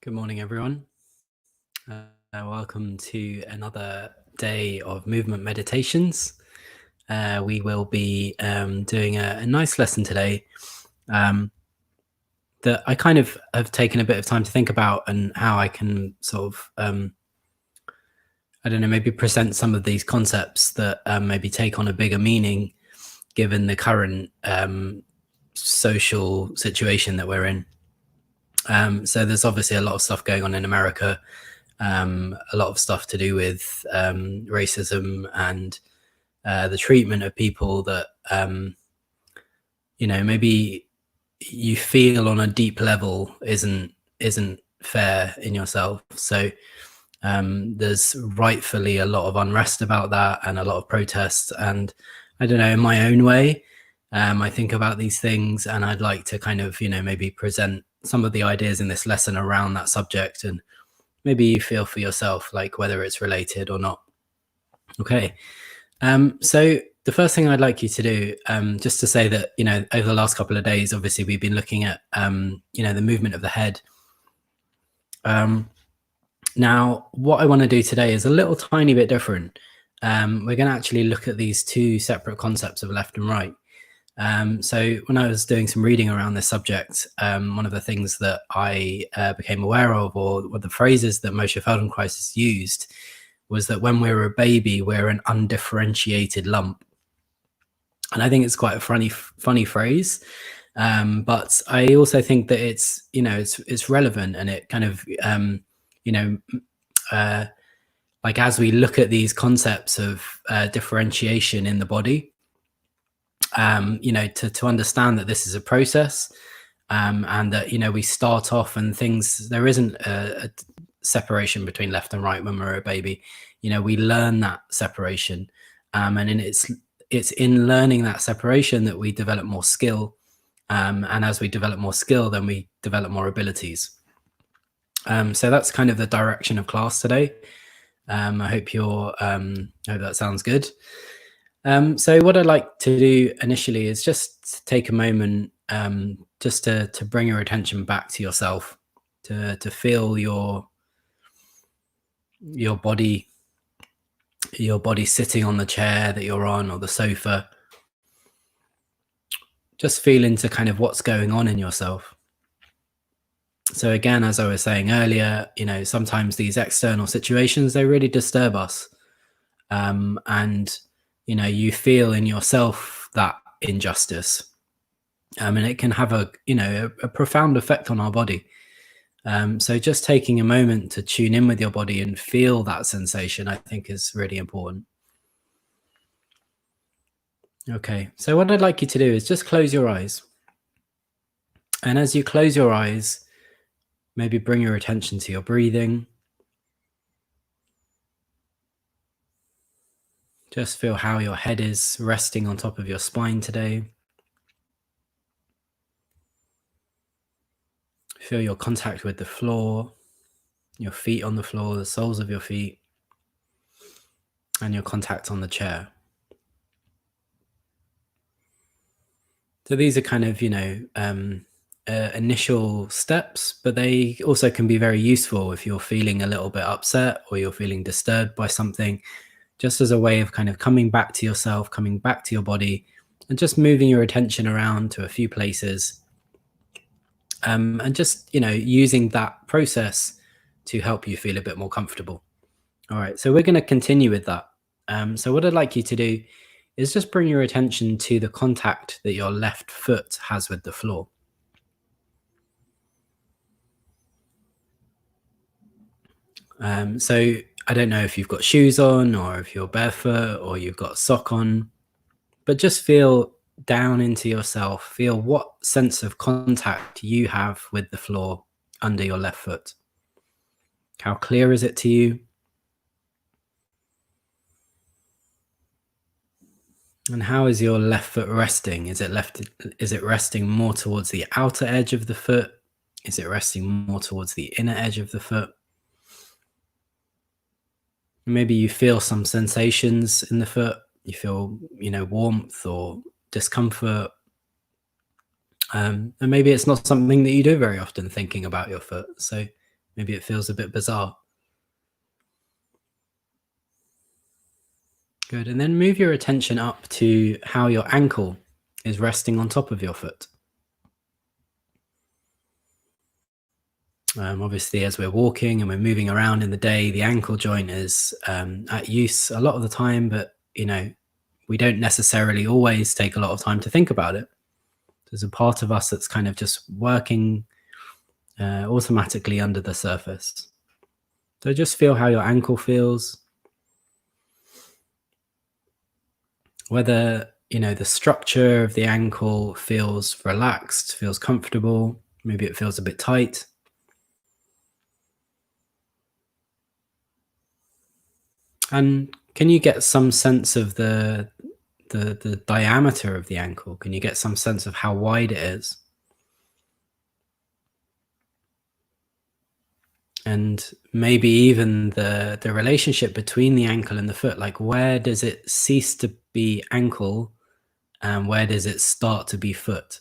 Good morning, everyone. Welcome to another day of movement meditations. We will be doing a nice lesson today that I kind of have taken a bit of time to think about and how I can sort of, I don't know, maybe present some of these concepts that maybe take on a bigger meaning given the current social situation that we're in. So there's obviously a lot of stuff going on in America. A lot of stuff to do with racism and the treatment of people that maybe you feel on a deep level isn't fair in yourself. So there's rightfully a lot of unrest about that and a lot of protests. And I don't know, in my own way, I think about these things, and I'd like to kind of maybe present some of the ideas in this lesson around that subject, and maybe you feel for yourself, like whether it's related or not. Okay. So the first thing I'd like you to do, just to say that, over the last couple of days, obviously we've been looking at, the movement of the head. Now, what I want to do today is a little tiny bit different. We're going to actually look at these two separate concepts of left and right. So when I was doing some reading around this subject, one of the things that I became aware of, or the phrases that Moshe Feldenkrais used, was that when we're a baby, we're an undifferentiated lump. And I think it's quite a funny phrase. But I also think that it's relevant, and it kind of, like as we look at these concepts of differentiation in the body, to understand that this is a process, and that, we start off and there isn't a separation between left and right when we're a baby. We learn that separation, and it's in learning that separation that we develop more skill, and as we develop more skill, then we develop more abilities. So that's kind of the direction of class today. I hope that sounds good. So what I'd like to do initially is just take a moment, just to bring your attention back to yourself, to feel your body sitting on the chair that you're on, or the sofa. Just feel into kind of what's going on in yourself. So again, as I was saying earlier, sometimes these external situations, they really disturb us, and you feel in yourself that injustice, and it can have a profound effect on our body. So just taking a moment to tune in with your body and feel that sensation, I think, is really important. Okay, so what I'd like you to do is just close your eyes. And as you close your eyes, maybe bring your attention to your breathing. Just feel how your head is resting on top of your spine today. Feel your contact with the floor, your feet on the floor, the soles of your feet, and your contact on the chair. So these are kind of, initial steps, but they also can be very useful if you're feeling a little bit upset or you're feeling disturbed by something, just as a way of kind of coming back to yourself, coming back to your body, and just moving your attention around to a few places. And just, using that process to help you feel a bit more comfortable. All right, so we're going to continue with that. So what I'd like you to do is just bring your attention to the contact that your left foot has with the floor. So I don't know if you've got shoes on, or if you're barefoot, or you've got a sock on, but just feel down into yourself. Feel what sense of contact you have with the floor under your left foot. How clear is it to you? And how is your left foot resting? Is it resting more towards the outer edge of the foot? Is it resting more towards the inner edge of the foot? Maybe you feel some sensations in the foot. You feel, warmth or discomfort. And maybe it's not something that you do very often, thinking about your foot. So Maybe it feels a bit bizarre. Good. And then move your attention up to how your ankle is resting on top of your foot. Obviously, as we're walking and we're moving around in the day, the ankle joint is at use a lot of the time, but we don't necessarily always take a lot of time to think about it. There's a part of us that's kind of just working automatically under the surface. So just feel how your ankle feels. Whether, the structure of the ankle feels relaxed, feels comfortable, maybe it feels a bit tight. And can you get some sense of the diameter of the ankle? Can you get some sense of how wide it is? And maybe even the relationship between the ankle and the foot, like where does it cease to be ankle and where does it start to be foot?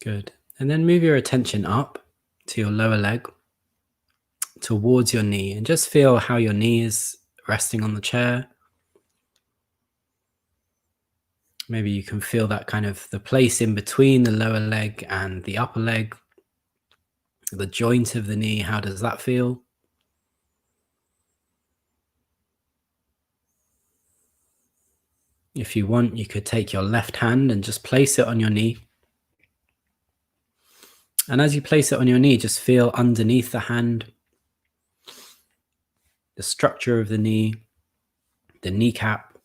Good. And then move your attention up to your lower leg towards your knee and just feel how your knee is resting on the chair. Maybe you can feel that kind of the place in between the lower leg and the upper leg, the joint of the knee. How does that feel? If you want, you could take your left hand and just place it on your knee. And as you place it on your knee, just feel underneath the hand, the structure of the knee, the kneecap.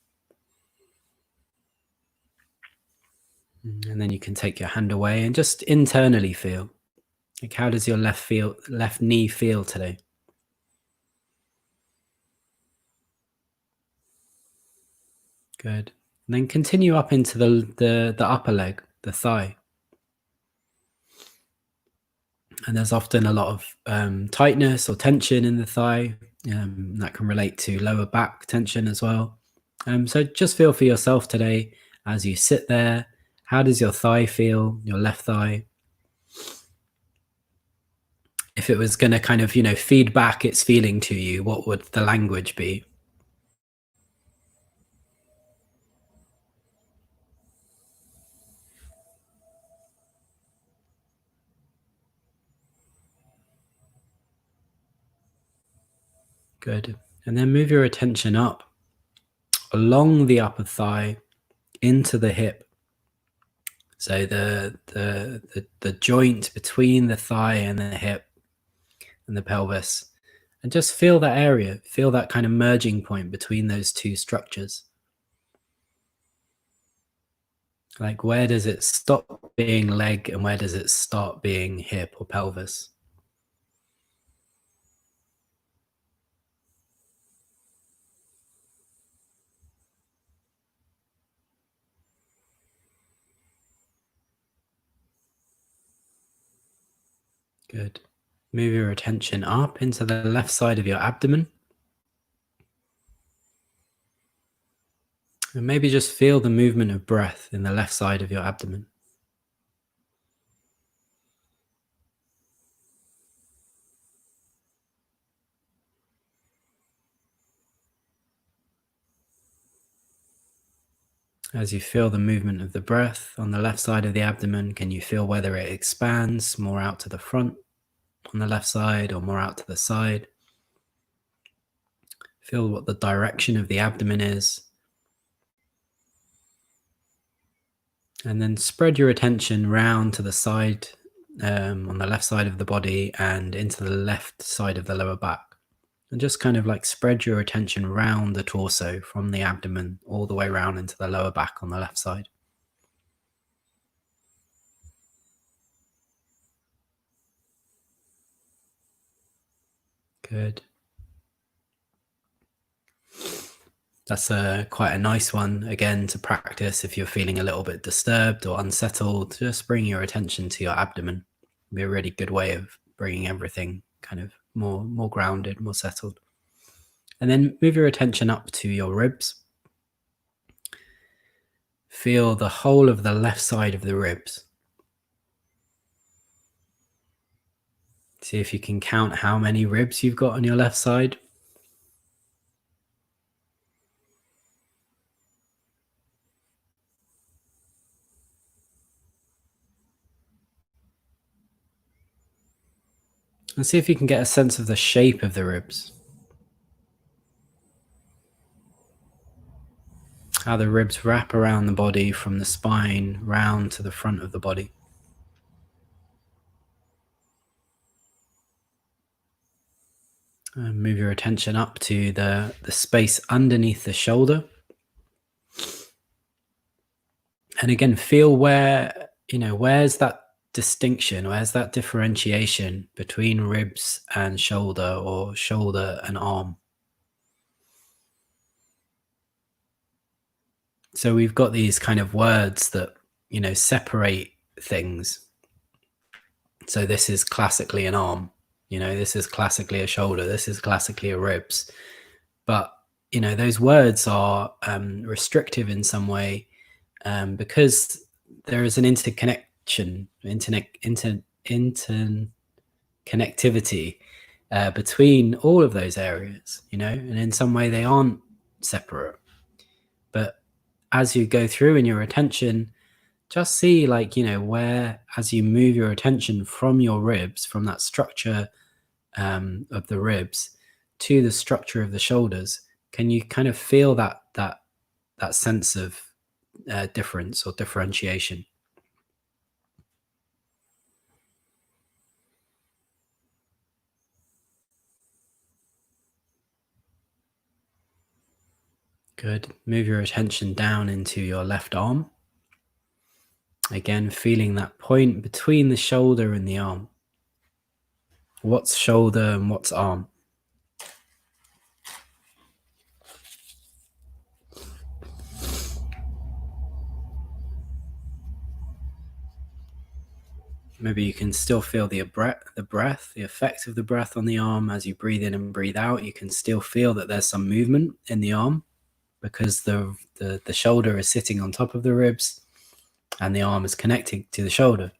And then you can take your hand away and just internally feel. Like, how does your left knee feel today? Good. And then continue up into the upper leg, the thigh. And there's often a lot of tightness or tension in the thigh. That can relate to lower back tension as well. So just feel for yourself today as you sit there. How does your thigh feel, your left thigh? If it was going to kind of, feed back its feeling to you, what would the language be? Good. And then move your attention up along the upper thigh into the hip. So the joint between the thigh and the hip and the pelvis. And just feel that area, feel that kind of merging point between those two structures. Like, where does it stop being leg and where does it start being hip or pelvis? Good. Move your attention up into the left side of your abdomen. And maybe just feel the movement of breath in the left side of your abdomen. As you feel the movement of the breath on the left side of the abdomen, can you feel whether it expands more out to the front on the left side or more out to the side? Feel what the direction of the abdomen is. And then spread your attention round to the side, on the left side of the body and into the left side of the lower back. And just kind of like spread your attention round the torso from the abdomen all the way around into the lower back on the left side. Good. That's quite a nice one, again, to practice if you're feeling a little bit disturbed or unsettled. Just bring your attention to your abdomen. It'll be a really good way of bringing everything kind of more grounded, more settled. And then move your attention up to your ribs. feel the whole of the left side of the ribs. See if you can count how many ribs you've got on your left side. And see if you can get a sense of the shape of the ribs. How the ribs wrap around the body from the spine round to the front of the body. And move your attention up to the space underneath the shoulder. And again, feel where, where's that distinction, where's that differentiation between ribs and shoulder, or shoulder and arm? So we've got these kind of words that, separate things. So this is classically an arm, this is classically a shoulder, this is classically a ribs. But, those words are restrictive in some way because there is an interconnection, interconnectivity between all of those areas, and in some way they aren't separate. But as you go through in your attention, just see where, as you move your attention from your ribs, from that structure of the ribs to the structure of the shoulders, can you kind of feel that sense of difference or differentiation? Good. Move your attention down into your left arm. Again, feeling that point between the shoulder and the arm. What's shoulder and what's arm? Maybe you can still feel the breath, the effect of the breath on the arm as you breathe in and breathe out. You can still feel that there's some movement in the arm because the shoulder is sitting on top of the ribs and the arm is connecting to the shoulder.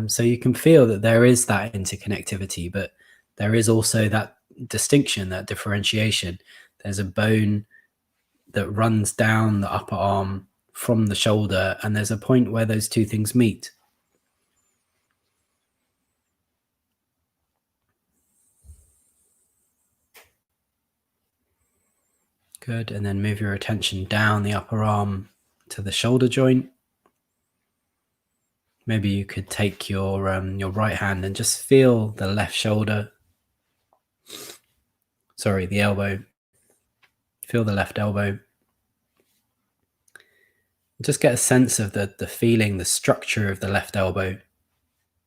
So you can feel that there is that interconnectivity, but there is also that distinction, that differentiation. There's a bone that runs down the upper arm from the shoulder, and there's a point where those two things meet. Good. And then move your attention down the upper arm to the shoulder joint. Maybe you could take your right hand and just feel the left shoulder. Sorry, the elbow. Feel the left elbow. Just get a sense of the feeling, the structure of the left elbow,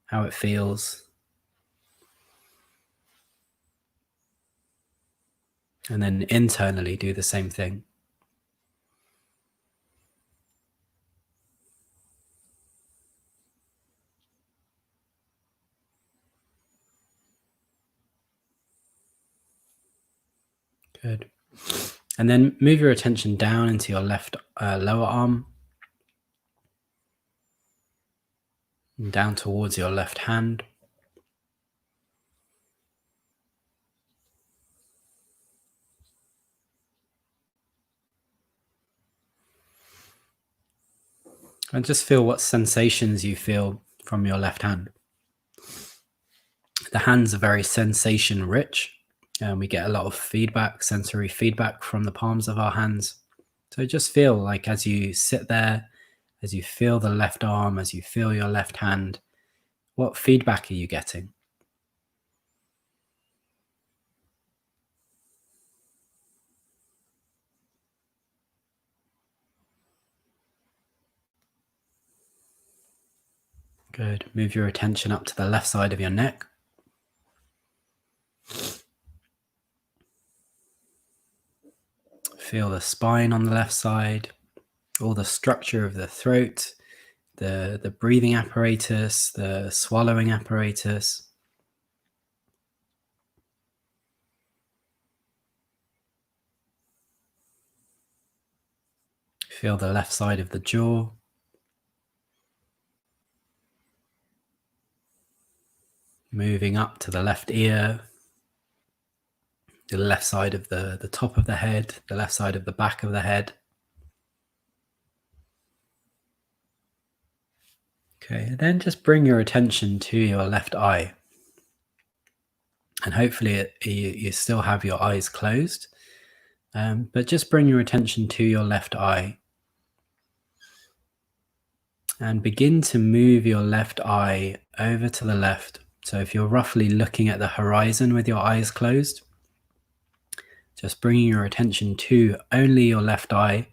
how it feels. And then internally do the same thing. Good. And then move your attention down into your left lower arm, and down towards your left hand. And just feel what sensations you feel from your left hand. The hands are very sensation rich, and we get a lot of feedback, sensory feedback from the palms of our hands. So just feel like as you sit there, as you feel the left arm, as you feel your left hand, what feedback are you getting? Good. Move your attention up to the left side of your neck. Feel the spine on the left side, all the structure of the throat, the breathing apparatus, the swallowing apparatus. Feel the left side of the jaw. Moving up to the left ear, the left side of the top of the head, the left side of the back of the head. Okay, then just bring your attention to your left eye. And hopefully you still have your eyes closed, but just bring your attention to your left eye. And begin to move your left eye over to the left. So if you're roughly looking at the horizon with your eyes closed, just bringing your attention to only your left eye,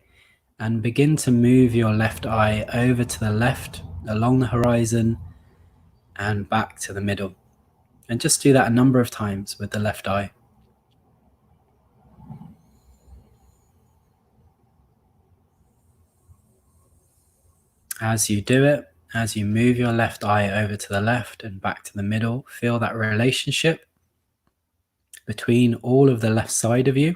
and begin to move your left eye over to the left along the horizon and back to the middle. And just do that a number of times with the left eye. As you do it, as you move your left eye over to the left and back to the middle, feel that relationship between all of the left side of you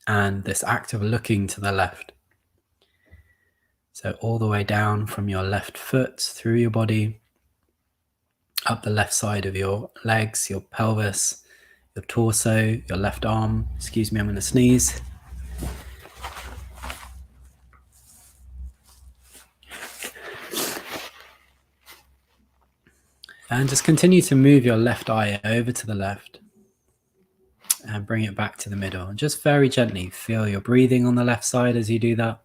and this act of looking to the left. So all the way down from your left foot, through your body, up the left side of your legs, your pelvis, your torso, your left arm. Excuse me, I'm going to sneeze. And just continue to move your left eye over to the left and bring it back to the middle. And just very gently feel your breathing on the left side as you do that.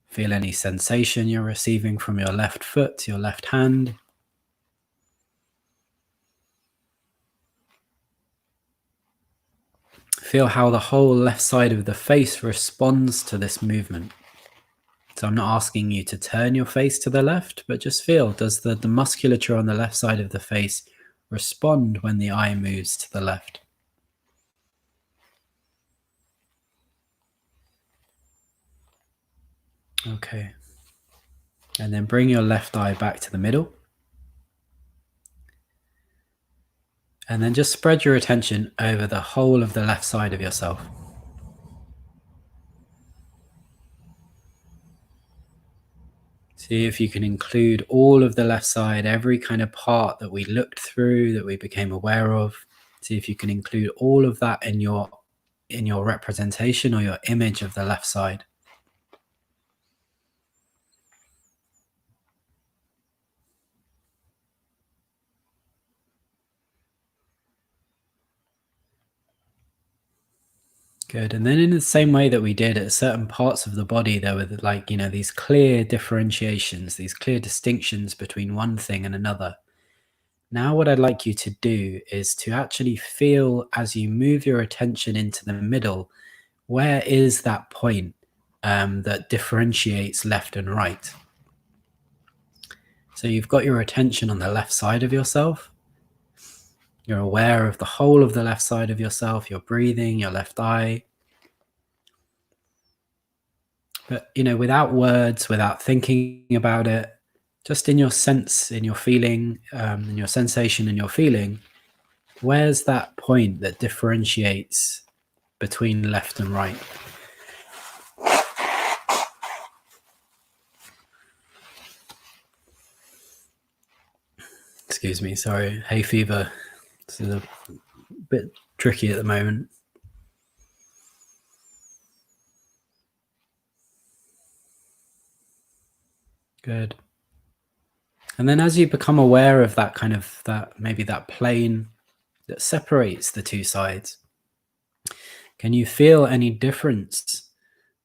Feel any sensation you're receiving from your left foot, your left hand. Feel how the whole left side of the face responds to this movement. So I'm not asking you to turn your face to the left, but just feel, does the musculature on the left side of the face respond when the eye moves to the left? Okay. And then bring your left eye back to the middle. And then just spread your attention over the whole of the left side of yourself. See if you can include all of the left side, every kind of part that we looked through, that we became aware of. See if you can include all of that in your representation or your image of the left side. Good. And then in the same way that we did at certain parts of the body, there were like, these clear differentiations, these clear distinctions between one thing and another. Now what I'd like you to do is to actually feel, as you move your attention into the middle, where is that point that differentiates left and right? So you've got your attention on the left side of yourself. You're aware of the whole of the left side of yourself, your breathing, your left eye. But, without words, without thinking about it, just in your sense, in your feeling, in your sensation and your feeling, where's that point that differentiates between left and right? Excuse me, sorry, hay fever. This is a bit tricky at the moment. Good. And then as you become aware of that kind of maybe that plane that separates the two sides, can you feel any difference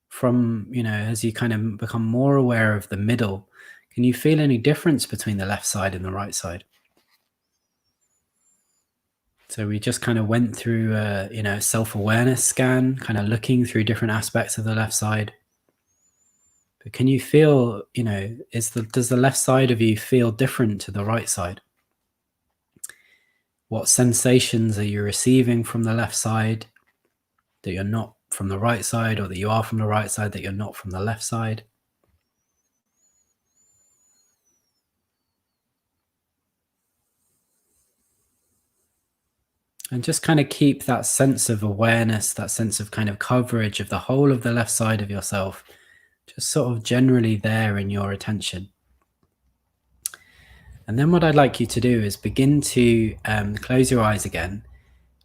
from, as you kind of become more aware of the middle, can you feel any difference between the left side and the right side? So we just kind of went through a self-awareness scan, kind of looking through different aspects of the left side. But can you feel, does the left side of you feel different to the right side? What sensations are you receiving from the left side that you're not from the right side, or that you are from the right side that you're not from the left side? And just kind of keep that sense of awareness, that sense of kind of coverage of the whole of the left side of yourself, just sort of generally there in your attention. And then what I'd like you to do is begin to close your eyes again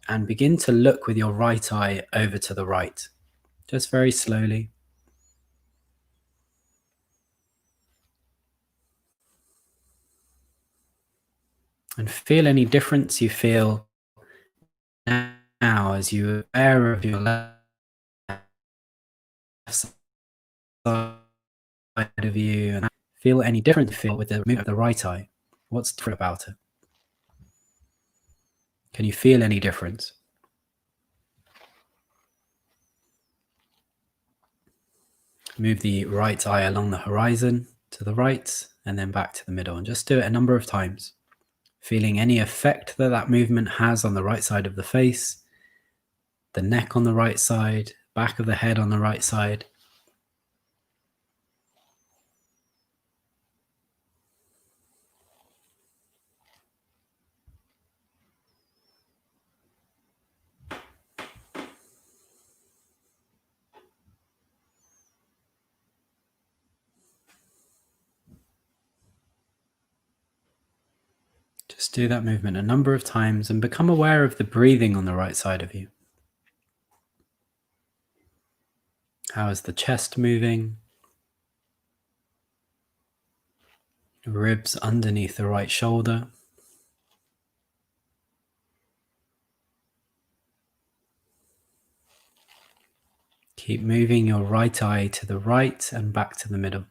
and begin to look with your right eye over to the right, just very slowly. And feel any difference you feel now as you're aware of your left side of you, and feel any difference you feel with the movement of the right eye. What's different about it? Can you feel any difference? Move the right eye along the horizon to the right and then back to the middle, and just do it a number of times, feeling any effect that that movement has on the right side of the face, the neck on the right side, back of the head on the right side. Just do that movement a number of times and become aware of the breathing on the right side of you. How is the chest moving? Ribs underneath the right shoulder. Keep moving your right eye to the right and back to the middle.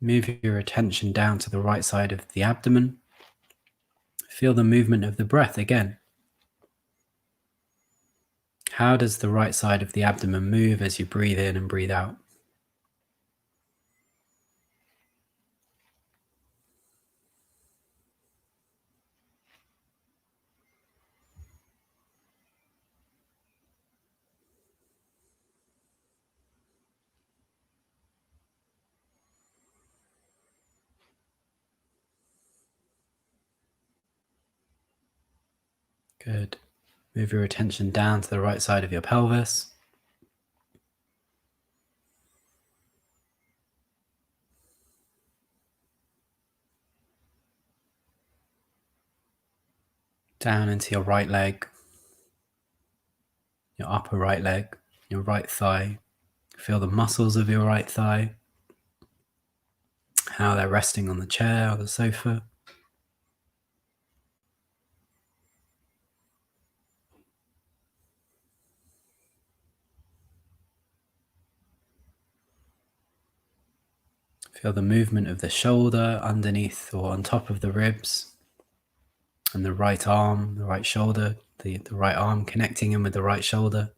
Move your attention down to the right side of the abdomen. Feel the movement of the breath again. How does the right side of the abdomen move as you breathe in and breathe out? Good. Move your attention down to the right side of your pelvis. Down into your right leg, your upper right leg, your right thigh. Feel the muscles of your right thigh, how they're resting on the chair or the sofa. Feel the movement of the shoulder underneath or on top of the ribs, and the right arm, the right shoulder, the right arm connecting in with the right shoulder.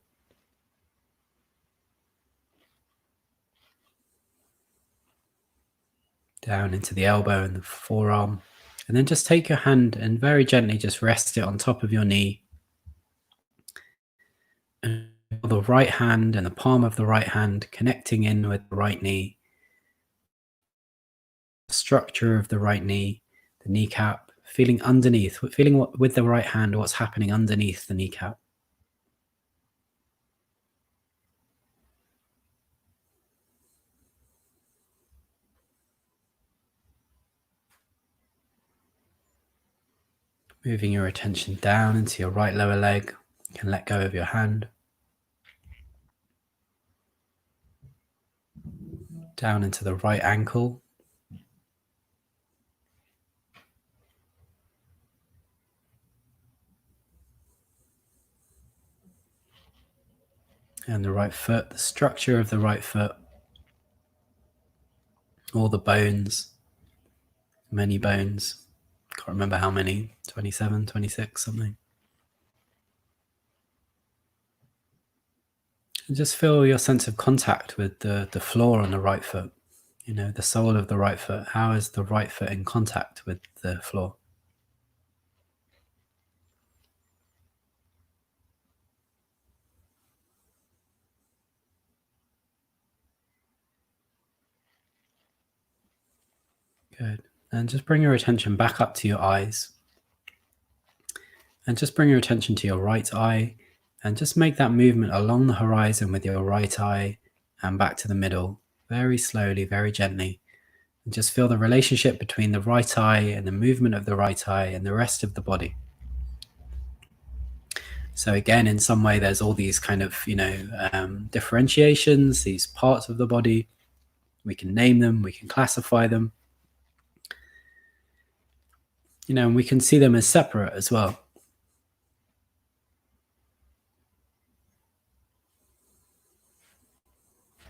Down into the elbow and the forearm. And then just take your hand and very gently just rest it on top of your knee. And the right hand and the palm of the right hand connecting in with the right knee. The structure of the right knee, the kneecap, feeling underneath, feeling what, with the right hand what's happening underneath the kneecap. Moving your attention down into your right lower leg. You can let go of your hand. Down into the right ankle. And the right foot, the structure of the right foot. All the bones, many bones. Can't remember how many, 27, 26, something. And just feel your sense of contact with the floor on the right foot. You know, the sole of the right foot. How is the right foot in contact with the floor? Good. And just bring your attention back up to your eyes. And just bring your attention to your right eye and just make that movement along the horizon with your right eye and back to the middle, very slowly, very gently. And just feel the relationship between the right eye and the movement of the right eye and the rest of the body. So again, in some way, there's all these kind of, differentiations, these parts of the body. We can name them, we can classify them, and we can see them as separate as well.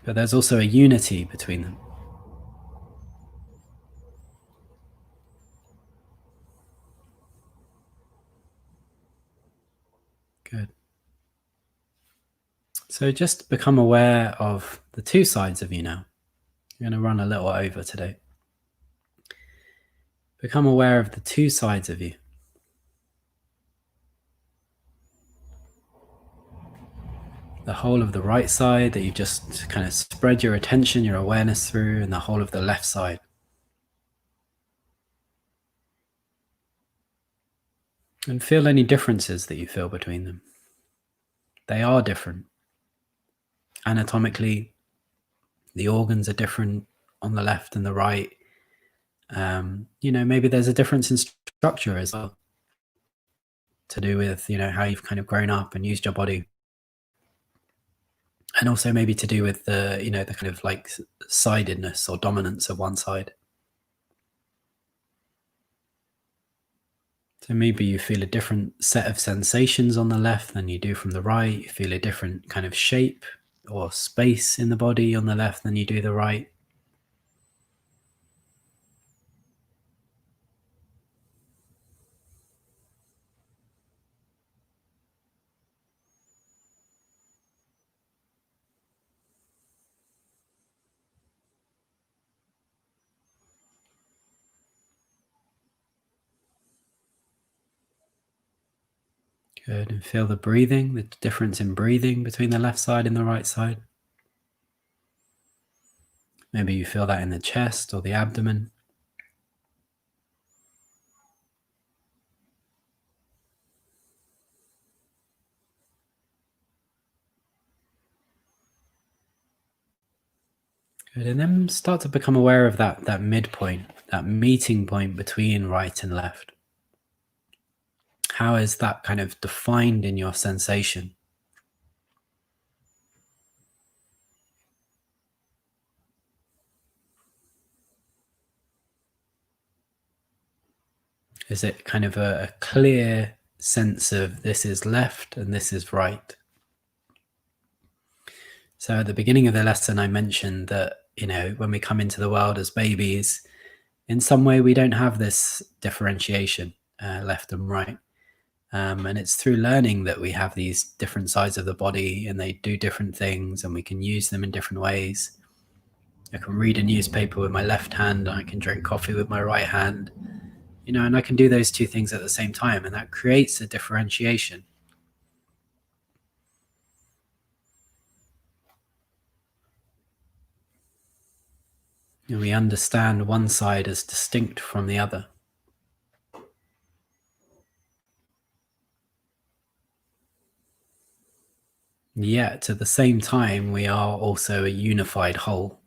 But there's also a unity between them. Good. So just become aware of the two sides of you now. I'm going to run a little over today. Become aware of the two sides of you. The whole of the right side that you just kind of spread your attention, your awareness through, and the whole of the left side. And feel any differences that you feel between them. They are different. Anatomically, the organs are different on the left and the right. Maybe there's a difference in structure as well, to do with, how you've kind of grown up and used your body. And also maybe to do with the kind of like sidedness or dominance of one side. So maybe you feel a different set of sensations on the left than you do from the right. You feel a different kind of shape or space in the body on the left than you do the right. Good. And feel the breathing, the difference in breathing between the left side and the right side. Maybe you feel that in the chest or the abdomen. Good. And then start to become aware of that midpoint, that meeting point between right and left. How is that kind of defined in your sensation? Is it kind of a clear sense of this is left and this is right? So at the beginning of the lesson, I mentioned that, when we come into the world as babies, in some way we don't have this differentiation, left and right. And it's through learning that we have these different sides of the body and they do different things and we can use them in different ways. I can read a newspaper with my left hand and I can drink coffee with my right hand, and I can do those two things at the same time, and that creates a differentiation. And we understand one side as distinct from the other. Yet at the same time, we are also a unified whole.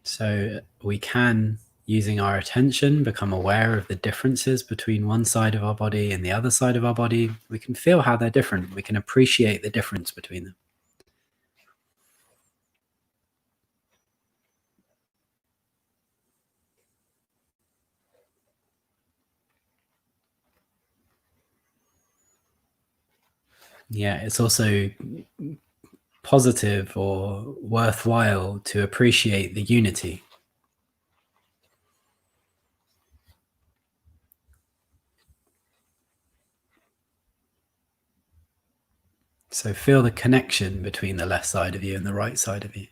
So we can, using our attention, become aware of the differences between one side of our body and the other side of our body. We can feel how they're different. We can appreciate the difference between them. Yeah, it's also positive or worthwhile to appreciate the unity. So feel the connection between the left side of you and the right side of you.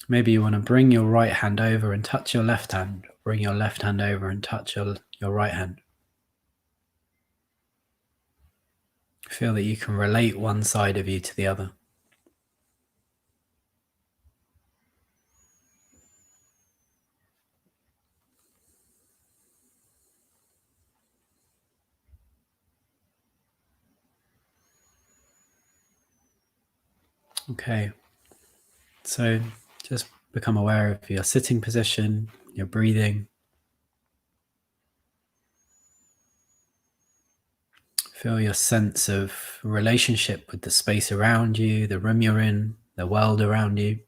Maybe you want to bring your right hand over and touch your left hand bring your left hand over and touch your right hand. Feel that you can relate one side of you to the other. Okay, so just become aware of your sitting position, your breathing. Feel your sense of relationship with the space around you, the room you're in, the world around you.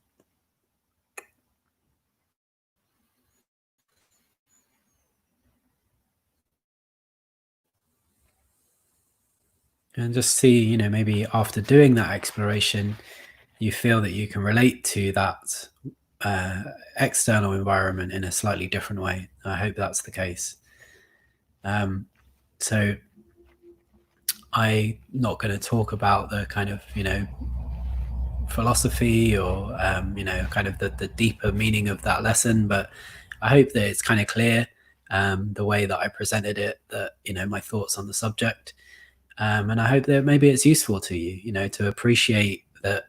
And just see, maybe after doing that exploration, you feel that you can relate to that external environment in a slightly different way. I hope that's the case. So I'm not going to talk about the kind of, philosophy or, kind of the deeper meaning of that lesson, but I hope that it's kind of clear the way that I presented it, that, my thoughts on the subject. And I hope that maybe it's useful to you, to appreciate that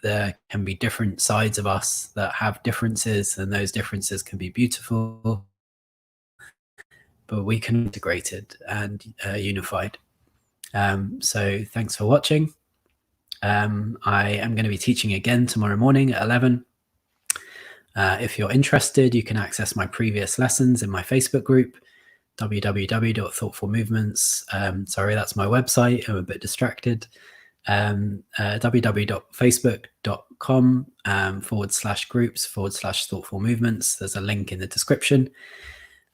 there can be different sides of us that have differences, and those differences can be beautiful, but we can be integrated and unified. So thanks for watching. I am going to be teaching again tomorrow morning at 11. If you're interested, you can access my previous lessons in my Facebook group, www.thoughtfulmovements. Sorry, that's my website. I'm a bit distracted. www.facebook.com/groups/thoughtful movements. There's a link in the description.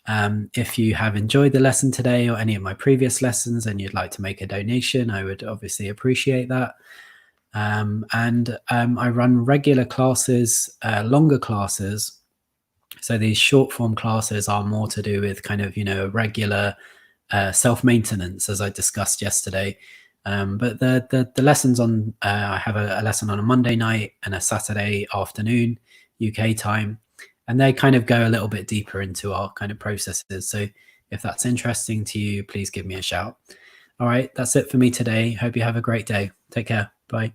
If you have enjoyed the lesson today or any of my previous lessons and you'd like to make a donation, I would obviously appreciate that. And I run regular classes, longer classes. So these short form classes are more to do with kind of, regular self-maintenance, as I discussed yesterday. But the lessons on, I have a lesson on a Monday night and a Saturday afternoon, UK time, and they kind of go a little bit deeper into our kind of processes. So if that's interesting to you, please give me a shout. All right, that's it for me today. Hope you have a great day. Take care. Bye.